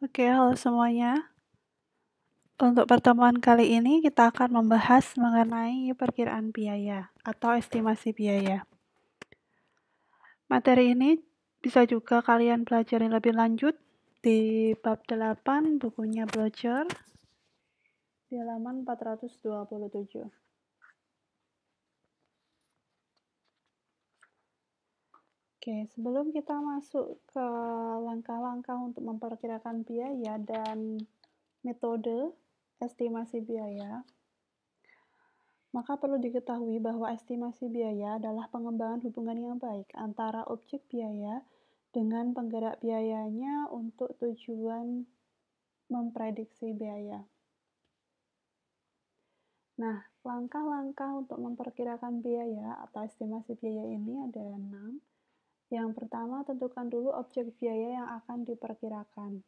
Oke, halo semuanya. Untuk pertemuan kali ini kita akan membahas mengenai perkiraan biaya atau estimasi biaya. Materi ini bisa juga kalian pelajari lebih lanjut di bab 8 bukunya Blogger di halaman 427. Oke, sebelum kita masuk ke langkah-langkah untuk memperkirakan biaya dan metode estimasi biaya, maka perlu diketahui bahwa estimasi biaya adalah pengembangan hubungan yang baik antara objek biaya dengan penggerak biayanya untuk tujuan memprediksi biaya. Nah, langkah-langkah untuk memperkirakan biaya atau estimasi biaya ini ada 6. Yang pertama, tentukan dulu objek biaya yang akan diperkirakan.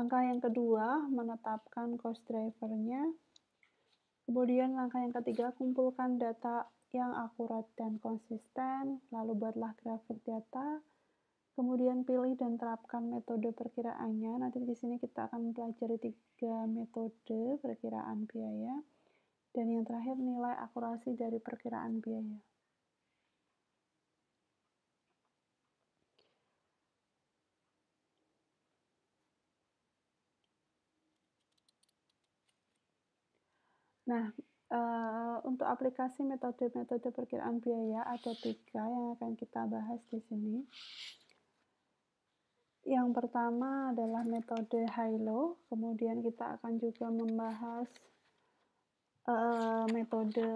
Langkah yang kedua, menetapkan cost driver-nya. Kemudian langkah yang ketiga, kumpulkan data yang akurat dan konsisten, lalu buatlah grafik data, kemudian pilih dan terapkan metode perkiraannya. Nanti di sini kita akan mempelajari 3 metode perkiraan biaya, dan yang terakhir nilai akurasi dari perkiraan biaya. Nah, untuk aplikasi metode-metode perkiraan biaya ada 3 yang akan kita bahas di sini. Yang pertama adalah metode high-low, kemudian kita akan juga membahas metode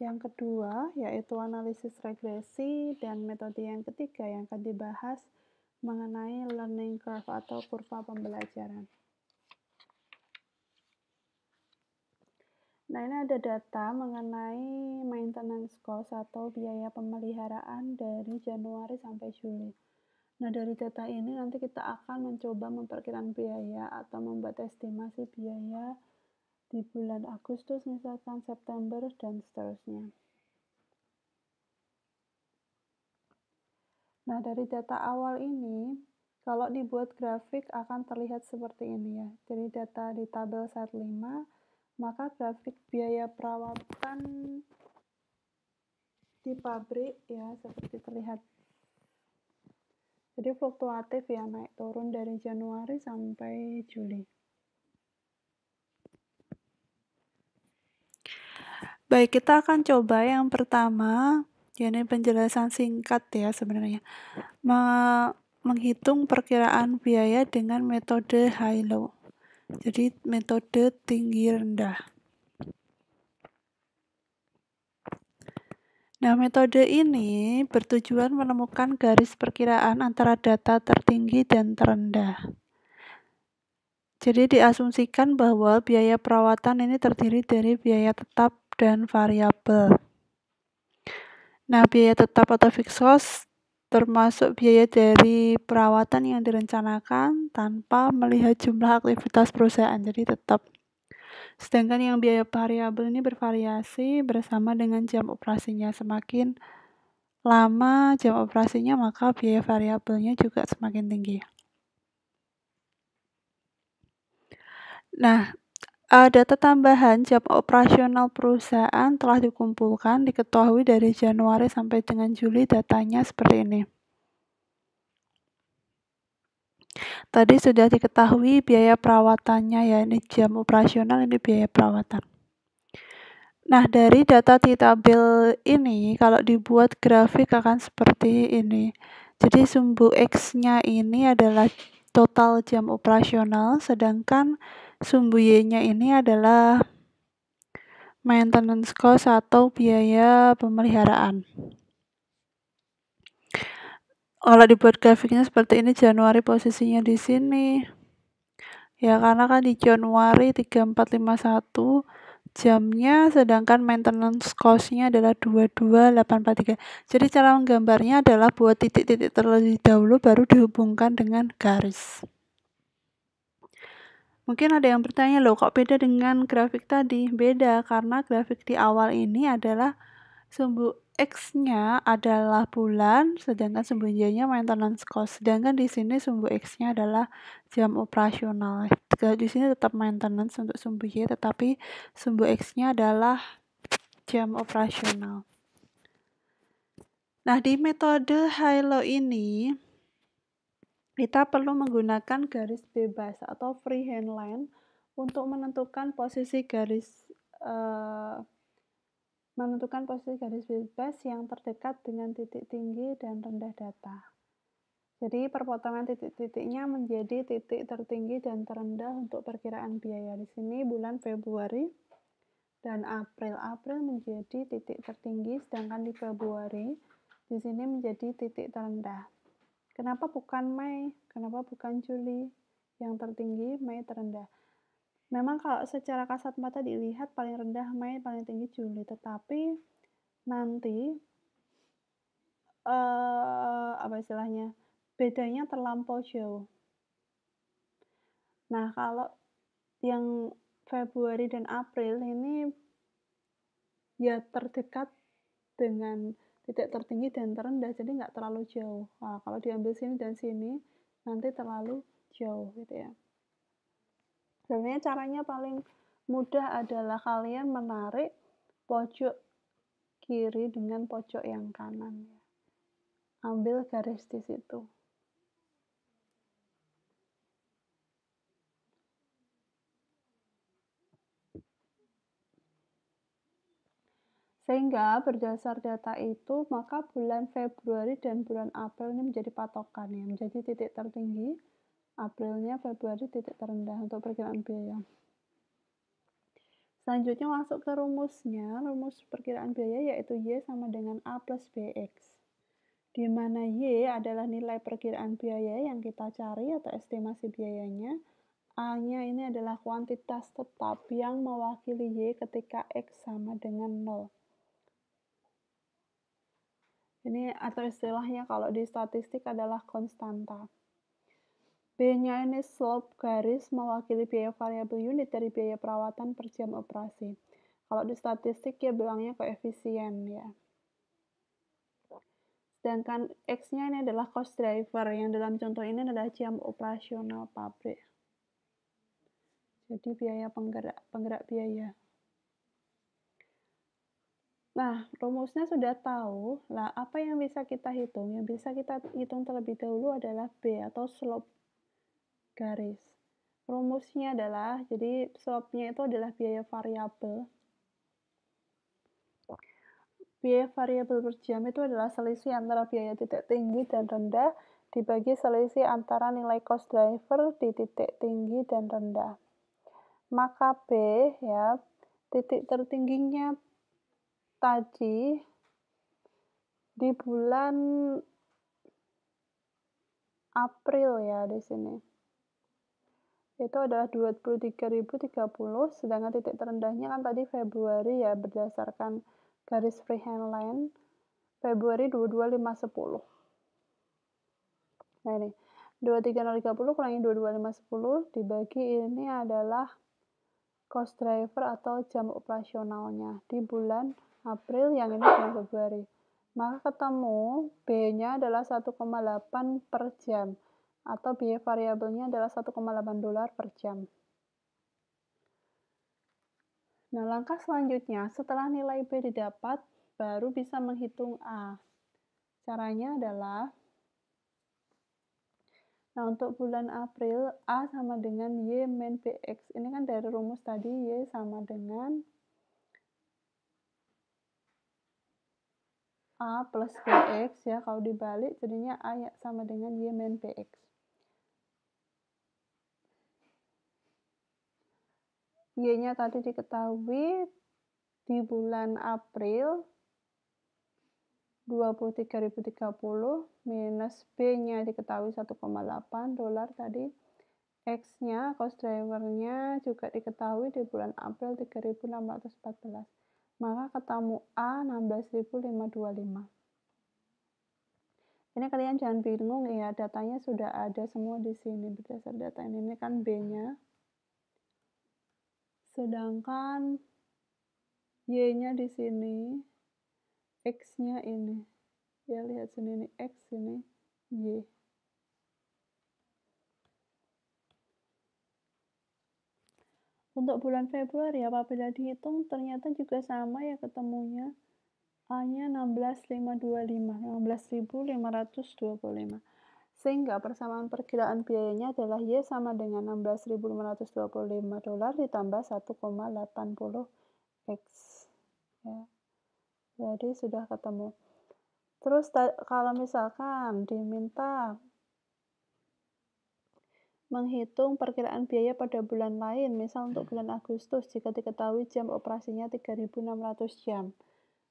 yang kedua, yaitu analisis regresi, dan metode yang ketiga yang akan dibahas mengenai learning curve atau kurva pembelajaran. Nah, ini ada data mengenai maintenance cost atau biaya pemeliharaan dari Januari sampai Juli. Nah, dari data ini nanti kita akan mencoba memperkirakan biaya atau membuat estimasi biaya di bulan Agustus, misalkan September, dan seterusnya. Nah, dari data awal ini, kalau dibuat grafik akan terlihat seperti ini ya. Jadi data di tabel slide 5, maka grafik biaya perawatan di pabrik ya seperti terlihat. Jadi fluktuatif ya, naik turun dari Januari sampai Juli. Baik, kita akan coba yang pertama, ya ini penjelasan singkat ya sebenarnya. Menghitung perkiraan biaya dengan metode high-low. Jadi metode tinggi rendah. Nah, metode ini bertujuan menemukan garis perkiraan antara data tertinggi dan terendah. Jadi diasumsikan bahwa biaya perawatan ini terdiri dari biaya tetap dan variabel. Nah, biaya tetap atau fixed cost termasuk biaya dari perawatan yang direncanakan tanpa melihat jumlah aktivitas perusahaan, jadi tetap. Sedangkan yang biaya variabel ini bervariasi bersama dengan jam operasinya. Semakin lama jam operasinya, maka biaya variabelnya juga semakin tinggi. Nah, data tambahan jam operasional perusahaan telah dikumpulkan, diketahui dari Januari sampai dengan Juli datanya seperti ini. Tadi sudah diketahui biaya perawatannya ya, ini jam operasional, ini biaya perawatan. Nah, dari data di tabel ini, kalau dibuat grafik akan seperti ini. Jadi sumbu X-nya ini adalah total jam operasional, sedangkan sumbu Y-nya ini adalah maintenance cost atau biaya pemeliharaan. Kalau dibuat grafiknya seperti ini, Januari posisinya di sini. Ya, karena kan di Januari 3451 jamnya, sedangkan maintenance cost-nya adalah 22843. Jadi cara menggambarnya adalah buat titik-titik terlebih dahulu baru dihubungkan dengan garis. Mungkin ada yang bertanya, loh kok beda dengan grafik tadi? Beda, karena grafik di awal ini adalah sumbu X-nya adalah bulan, sedangkan sumbu Y-nya maintenance cost. Sedangkan di sini sumbu X-nya adalah jam operasional. Di sini tetap maintenance untuk sumbu Y, tetapi sumbu X-nya adalah jam operasional. Nah, di metode high-low ini, kita perlu menggunakan garis bebas atau freehand line untuk menentukan posisi garis bebas yang terdekat dengan titik tinggi dan rendah data. Jadi perpotongan titik-titiknya menjadi titik tertinggi dan terendah untuk perkiraan biaya. Di sini bulan Februari dan April. April menjadi titik tertinggi, sedangkan di Februari di sini menjadi titik terendah. Kenapa bukan Mei? Kenapa bukan Juli? Yang tertinggi, Mei terendah. Memang kalau secara kasat mata dilihat paling rendah Mei, paling tinggi Juli, tetapi nanti bedanya terlampau jauh. Nah, kalau yang Februari dan April ini ya terdekat dengan titik tertinggi dan terendah, jadi nggak terlalu jauh. Nah, kalau diambil sini dan sini, nanti terlalu jauh gitu ya. Sebenarnya caranya paling mudah adalah kalian menarik pojok kiri dengan pojok yang kanan. Ambil garis di situ. Sehingga berdasar data itu, maka bulan Februari dan bulan April ini menjadi patokan ya, menjadi titik tertinggi, Aprilnya, Februari titik terendah untuk perkiraan biaya. Selanjutnya masuk ke rumusnya, rumus perkiraan biaya yaitu Y sama dengan A plus BX. Di mana Y adalah nilai perkiraan biaya yang kita cari atau estimasi biayanya. A-nya ini adalah kuantitas tetap yang mewakili Y ketika X sama dengan 0. Ini atau istilahnya kalau di statistik adalah konstanta. B-nya ini slope garis mewakili biaya variabel unit dari biaya perawatan per jam operasi. Kalau di statistik ya bilangnya koefisien ya. Sedangkan X-nya ini adalah cost driver, yang dalam contoh ini adalah jam operasional pabrik. Jadi biaya penggerak biaya. Nah, rumusnya sudah tahu. Lah, apa yang bisa kita hitung? Yang bisa kita hitung terlebih dahulu adalah B atau slope garis. Rumusnya adalah, jadi slope-nya itu adalah biaya variabel. Biaya variabel per jam itu adalah selisih antara biaya titik tinggi dan rendah dibagi selisih antara nilai cost driver di titik tinggi dan rendah. Maka B ya, titik tertingginya tadi di bulan April ya di sini. Itu adalah 23.030, sedangkan titik terendahnya kan tadi Februari ya, berdasarkan garis freehand line. Februari 22.510. Nah ini 23.030 kurangi 22.510 dibagi ini adalah cost driver atau jam operasionalnya di bulan April, yang ini bulan Februari. Maka ketemu B-nya adalah 1,8 per jam atau biaya variabelnya adalah $1,8 per jam. Nah, langkah selanjutnya setelah nilai B didapat, baru bisa menghitung A. Caranya adalah, nah untuk bulan April, A sama dengan Y min BX. Ini kan dari rumus tadi, Y sama dengan A plus BX ya, kalau dibalik jadinya A sama dengan Y min BX. Y-nya tadi diketahui di bulan April 23.030 minus B-nya diketahui $1,8 tadi. X-nya, cost driver-nya juga diketahui di bulan April 3.614. Maka ketemu A 16.525. Ini kalian jangan bingung ya, datanya sudah ada semua di sini berdasar data ini kan B-nya. Sedangkan Y-nya di sini X-nya ini. Ya, lihat sini ini X, ini Y. Untuk bulan Februari apabila dihitung ternyata juga sama ya ketemunya. A-nya 16.525. Sehingga persamaan perkiraan biayanya adalah Y sama dengan $16.525 ditambah 1,80 X. Ya. Jadi sudah ketemu. Terus kalau misalkan diminta menghitung perkiraan biaya pada bulan lain, misal untuk bulan Agustus, jika diketahui jam operasinya 3.600 jam,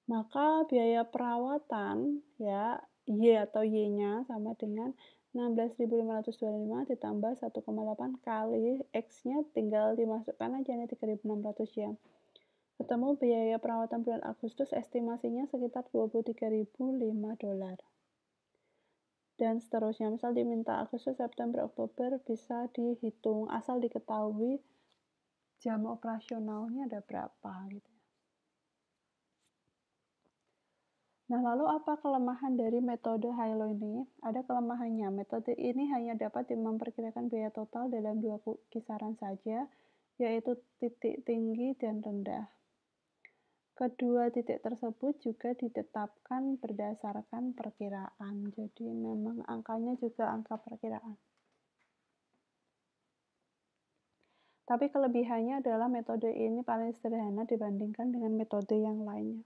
maka biaya perawatan ya Y atau Y-nya sama dengan 16.525 ditambah 1,8 kali X-nya tinggal dimasukkan aja nih 3.600 jam. Ketemu biaya perawatan bulan Agustus estimasinya sekitar $23.005. Dan seterusnya, misal diminta Agustus, September, Oktober bisa dihitung asal diketahui jam operasionalnya ada berapa gitu. Nah, lalu apa kelemahan dari metode Hilo ini? Ada kelemahannya. Metode ini hanya dapat memperkirakan biaya total dalam dua kisaran saja, yaitu titik tinggi dan rendah. Kedua titik tersebut juga ditetapkan berdasarkan perkiraan. Jadi memang angkanya juga angka perkiraan. Tapi kelebihannya adalah metode ini paling sederhana dibandingkan dengan metode yang lainnya.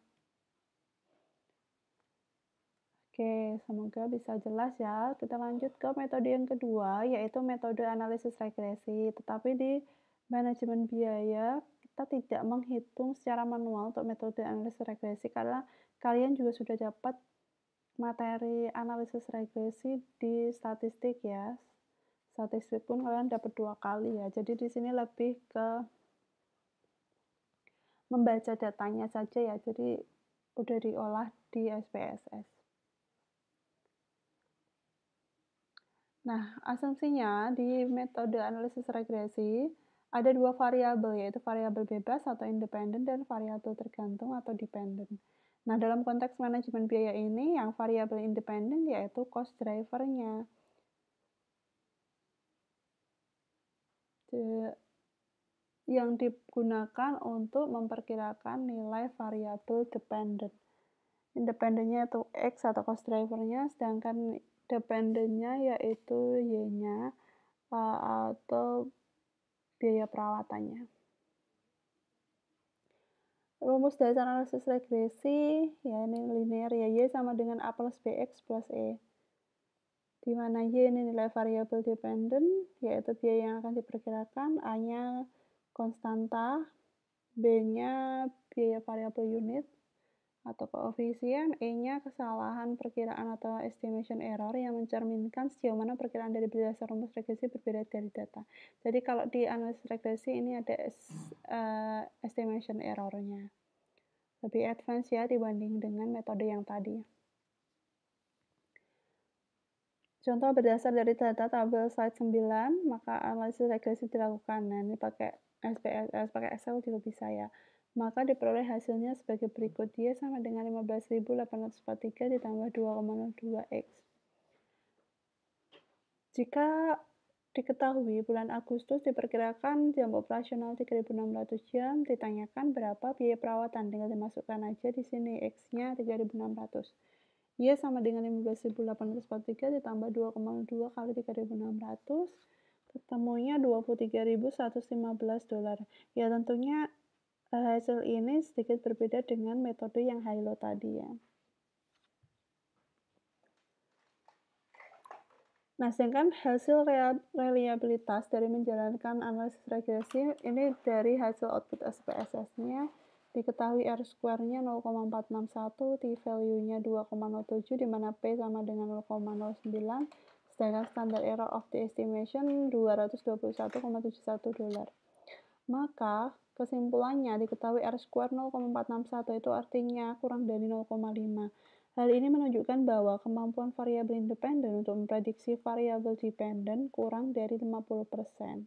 Oke, semoga bisa jelas ya. Kita lanjut ke metode yang kedua, yaitu metode analisis regresi. Tetapi di manajemen biaya, kita tidak menghitung secara manual untuk metode analisis regresi, karena kalian juga sudah dapat materi analisis regresi di statistik ya. Statistik pun kalian dapat 2 kali ya. Jadi di sini lebih ke membaca datanya saja ya. Jadi udah diolah di SPSS. Nah, asumsinya di metode analisis regresi ada 2 variabel, yaitu variabel bebas atau independen dan variabel tergantung atau dependen. Nah, dalam konteks manajemen biaya ini, yang variabel independen yaitu cost driver-nya. Yang digunakan untuk memperkirakan nilai variabel dependen. Independennya itu X atau cost driver-nya, sedangkan dependennya yaitu Y-nya atau biaya perawatannya. Rumus dasar analisis regresi, ya ini linear ya, Y sama dengan A plus BX plus E. Di mana Y ini nilai variabel dependen, yaitu biaya yang akan diperkirakan, A-nya konstanta, B-nya biaya variabel unit atau koefisien, E-nya kesalahan perkiraan atau estimation error yang mencerminkan sejauh mana perkiraan dari berdasar rumus regresi berbeda dari data. Jadi kalau di analisis regresi ini ada estimation error-nya. Lebih advance ya dibanding dengan metode yang tadi. Contoh berdasar dari data tabel slide 9, maka analisis regresi dilakukan. Nah, ini pakai SPSS, pakai Excel juga bisa ya. Maka diperoleh hasilnya sebagai berikut. Dia sama dengan 15.843 ditambah 2,02 X. Jika diketahui bulan Agustus diperkirakan jam operasional 3.600 jam, ditanyakan berapa biaya perawatan, tinggal dimasukkan aja di sini X-nya 3.600. Y sama dengan 15.843 ditambah 2,2 kali 3.600, ketemunya $23.115. Ya tentunya hasil ini sedikit berbeda dengan metode yang Hilo tadi ya. Nah, sedangkan hasil reliabilitas dari menjalankan analisis regresi ini dari hasil output SPSS-nya diketahui R-square-nya 0,461, T-value-nya 2,07, di mana P sama dengan 0,09, sedangkan standard error of the estimation $221,71. Maka kesimpulannya diketahui R-square 0,461 itu artinya kurang dari 0,5. Hal ini menunjukkan bahwa kemampuan variabel independen untuk memprediksi variabel dependen kurang dari 50%.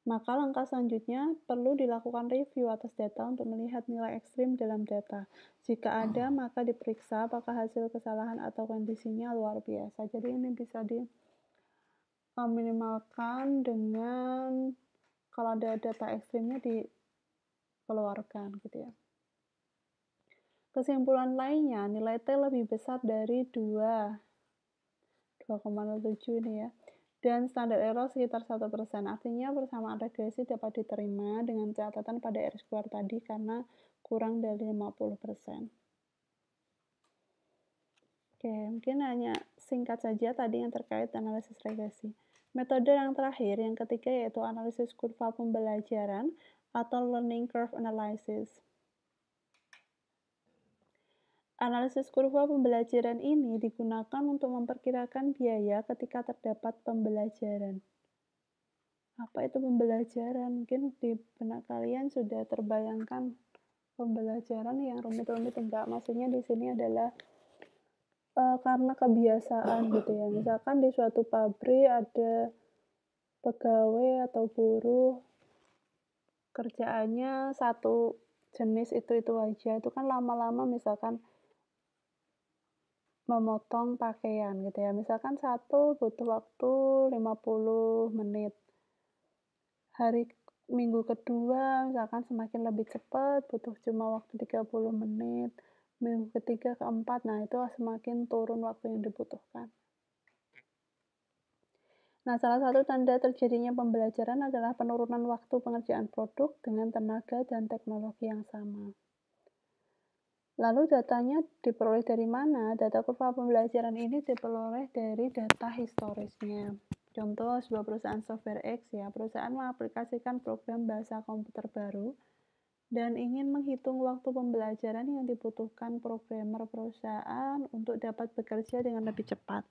Maka langkah selanjutnya perlu dilakukan review atas data untuk melihat nilai ekstrim dalam data. Jika ada, maka diperiksa apakah hasil kesalahan atau kondisinya luar biasa. Jadi ini bisa diminimalkan dengan kalau ada data ekstrimnya dikeluarkan gitu ya. Kesimpulan lainnya, nilai T lebih besar dari 2,07 ini ya. Dan standar error sekitar 1%. Artinya persamaan regresi dapat diterima dengan catatan pada R-square tadi karena kurang dari 50%. Oke, mungkin hanya singkat saja tadi yang terkait analisis regresi. Metode yang terakhir, yang ketiga, yaitu analisis kurva pembelajaran atau learning curve analysis. Analisis kurva pembelajaran ini digunakan untuk memperkirakan biaya ketika terdapat pembelajaran. Apa itu pembelajaran? Mungkin di benak kalian sudah terbayangkan pembelajaran yang rumit-rumit, enggak. Maksudnya di sini adalah karena kebiasaan gitu ya. Misalkan di suatu pabrik ada pegawai atau buruh kerjaannya satu jenis itu aja. Itu kan lama-lama misalkan memotong pakaian gitu ya. Misalkan satu butuh waktu 50 menit. Minggu kedua misalkan semakin lebih cepat, butuh cuma waktu 30 menit. Minggu ketiga, keempat, nah itu semakin turun waktu yang dibutuhkan. Nah, salah satu tanda terjadinya pembelajaran adalah penurunan waktu pengerjaan produk dengan tenaga dan teknologi yang sama. Lalu datanya diperoleh dari mana? Data kurva pembelajaran ini diperoleh dari data historisnya. Contoh sebuah perusahaan software X ya, perusahaan mengaplikasikan program bahasa komputer baru dan ingin menghitung waktu pembelajaran yang dibutuhkan programmer perusahaan untuk dapat bekerja dengan lebih cepat.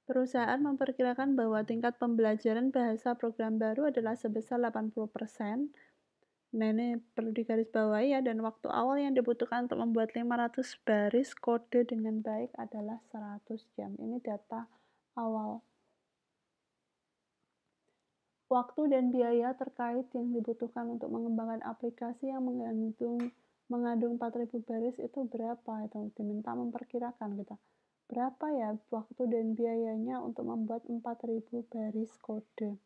Perusahaan memperkirakan bahwa tingkat pembelajaran bahasa program baru adalah sebesar 80%. Nah, ini perlu digarisbawahi ya, dan waktu awal yang dibutuhkan untuk membuat 500 baris kode dengan baik adalah 100 jam. Ini data awal. Waktu dan biaya terkait yang dibutuhkan untuk mengembangkan aplikasi yang mengandung 4.000 baris itu berapa? Itu diminta memperkirakan gitu. Berapa ya waktu dan biayanya untuk membuat 4.000 baris kode?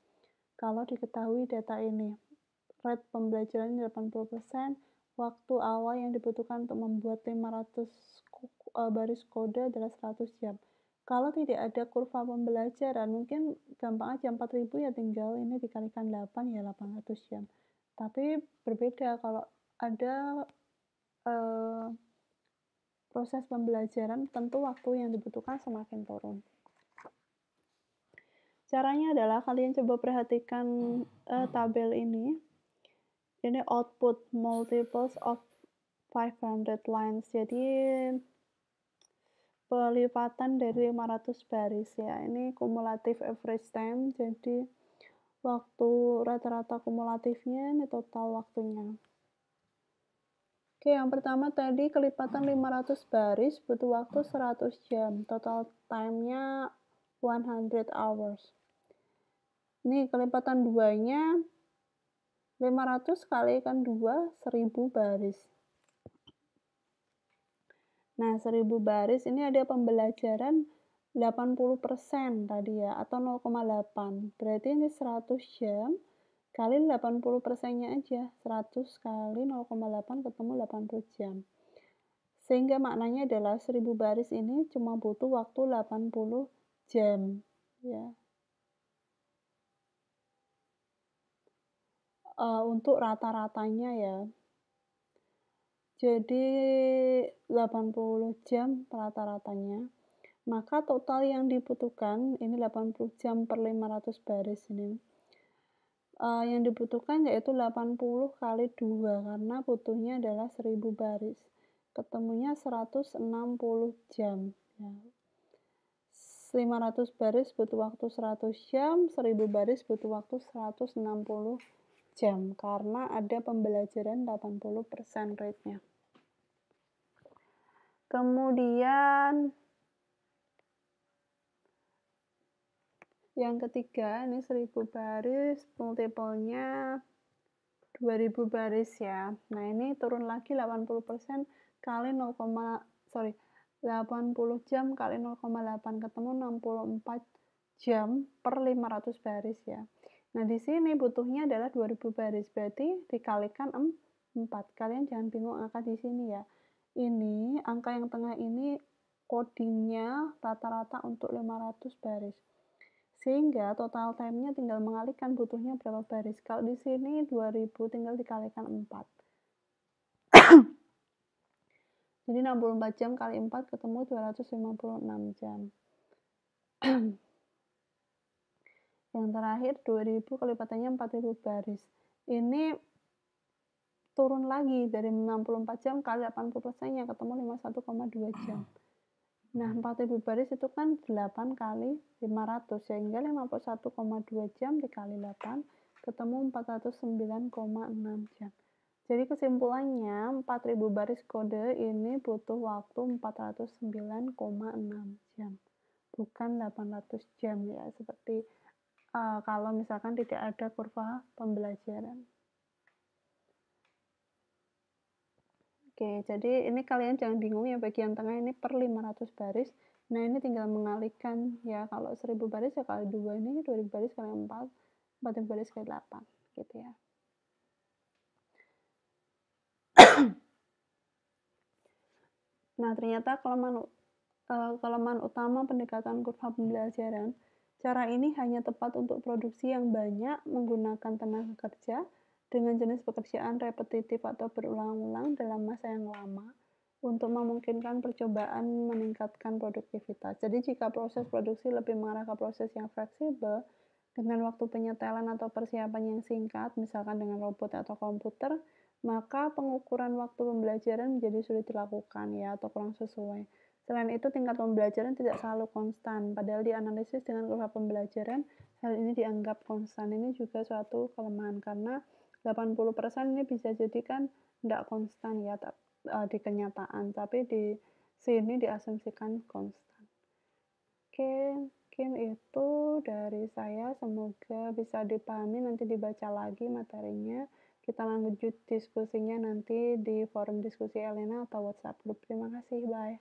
Kalau diketahui data ini, rate pembelajaran 80%, waktu awal yang dibutuhkan untuk membuat 500 baris kode adalah 100 jam. Kalau tidak ada kurva pembelajaran, mungkin gampang aja 4.000 ya tinggal ini dikalikan 8 ya 800 jam. Tapi berbeda kalau ada proses pembelajaran, tentu waktu yang dibutuhkan semakin turun. Caranya adalah kalian coba perhatikan tabel ini. Ini output multiples of 500 lines. Jadi pelipatan dari 500 baris ya. Ini kumulatif average time. Jadi waktu rata-rata kumulatifnya ini total waktunya. Oke, yang pertama tadi kelipatan 500 baris butuh waktu 100 jam. Total time-nya 100 hours. Ini kelipatan duanya 500 kalikan 2, 1000 baris. Nah, 1000 baris ini ada pembelajaran 80% tadi ya, atau 0,8. Berarti ini 100 jam kali 80%-nya aja. 100 kali 0,8 ketemu 80 jam. Sehingga maknanya adalah 1000 baris ini cuma butuh waktu 80 jam. Ya. Untuk rata-ratanya ya. Jadi 80 jam rata-ratanya. Maka total yang dibutuhkan ini 80 jam per 500 baris ini. Yang dibutuhkan yaitu 80 kali 2 karena butuhnya adalah 1000 baris. Ketemunya 160 jam. Ya. 500 baris butuh waktu 100 jam, 1000 baris butuh waktu 160 jam karena ada pembelajaran 80% rate-nya. Kemudian Yang ketiga, ini 1000 baris, multipelnya 2000 baris ya. Nah, ini turun lagi 80% kali 80 jam kali 0,8 ketemu 64 jam per 500 baris ya. Nah, di sini butuhnya adalah 2000 baris, berarti dikalikan 4. Kalian jangan bingung angka di sini ya. Ini angka yang tengah ini codingnya rata-rata untuk 500 baris. Sehingga total time-nya tinggal mengalihkan butuhnya berapa baris. Kalau di sini 2000 tinggal dikalikan 4. Jadi 64 jam kali 4 ketemu 256 jam. Yang terakhir 2000 kelipatannya 4000 baris. Ini turun lagi dari 64 jam kali 80%-nya ketemu 51,2 jam. Nah, 4000 baris itu kan 8 kali 500, sehingga 51,2 jam dikali 8 ketemu 409,6 jam. Jadi kesimpulannya 4000 baris kode ini butuh waktu 409,6 jam. Bukan 800 jam ya, seperti kalau misalkan tidak ada kurva pembelajaran. Oke, jadi ini kalian jangan bingung ya, bagian tengah ini per 500 baris. Nah, ini tinggal mengalihkan ya, kalau 1000 baris ya kali 2, ini 2000 baris kali 4, 4000 baris kali 8 gitu ya. Nah, ternyata kelemahan utama pendekatan kurva pembelajaran, cara ini hanya tepat untuk produksi yang banyak menggunakan tenaga kerja dengan jenis pekerjaan repetitif atau berulang-ulang dalam masa yang lama untuk memungkinkan percobaan meningkatkan produktivitas. Jadi jika proses produksi lebih mengarah ke proses yang fleksibel dengan waktu penyetelan atau persiapan yang singkat, misalkan dengan robot atau komputer, maka pengukuran waktu pembelajaran menjadi sulit dilakukan ya, atau kurang sesuai. Selain itu, tingkat pembelajaran tidak selalu konstan, padahal di analisis dengan kurva pembelajaran, hal ini dianggap konstan. Ini juga suatu kelemahan, karena 80% ini bisa jadi kan tidak konstan ya di kenyataan, tapi di sini diasumsikan konstan. Oke, mungkin itu dari saya, semoga bisa dipahami, nanti dibaca lagi materinya. Kita lanjut diskusinya nanti di forum diskusi Elena atau WhatsApp group. Terima kasih, bye.